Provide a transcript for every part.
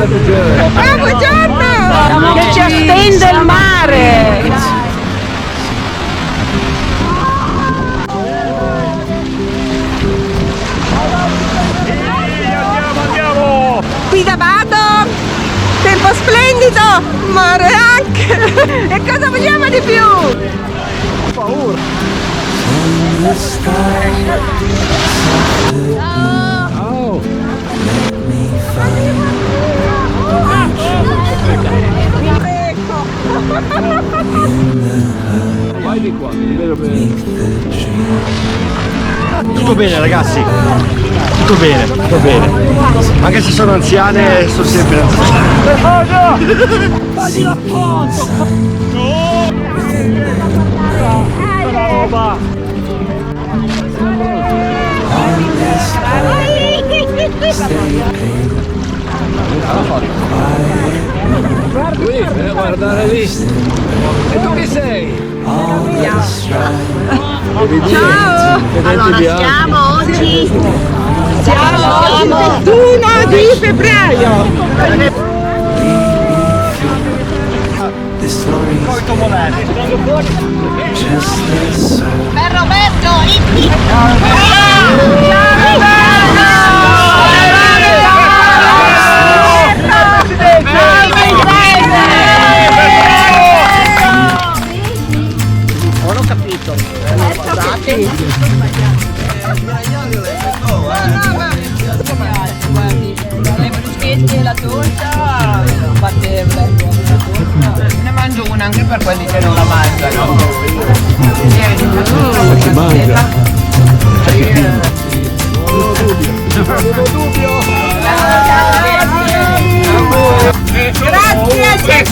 buongiorno! Che ci attende il mare! Andiamo! Qui da Vado, tempo splendido, mare anche! E cosa vogliamo di più? Ho paura! Oh. Vai di qua, ti vedo bene. Tutto bene ragazzi, tutto bene, tutto bene. Anche se sono anziane, sono sempre anziane. Fagli la foto! No! Roba! Guardare lì. E tu chi sei? Ciao! Allora siamo oggi Siamo il 21 di febbraio! per Roberto Itti. Non ho capito. Le bruschette e la torta fatte ne mangio una anche per quelli che non la mangiano. Si mangia. Grazie,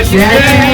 sempre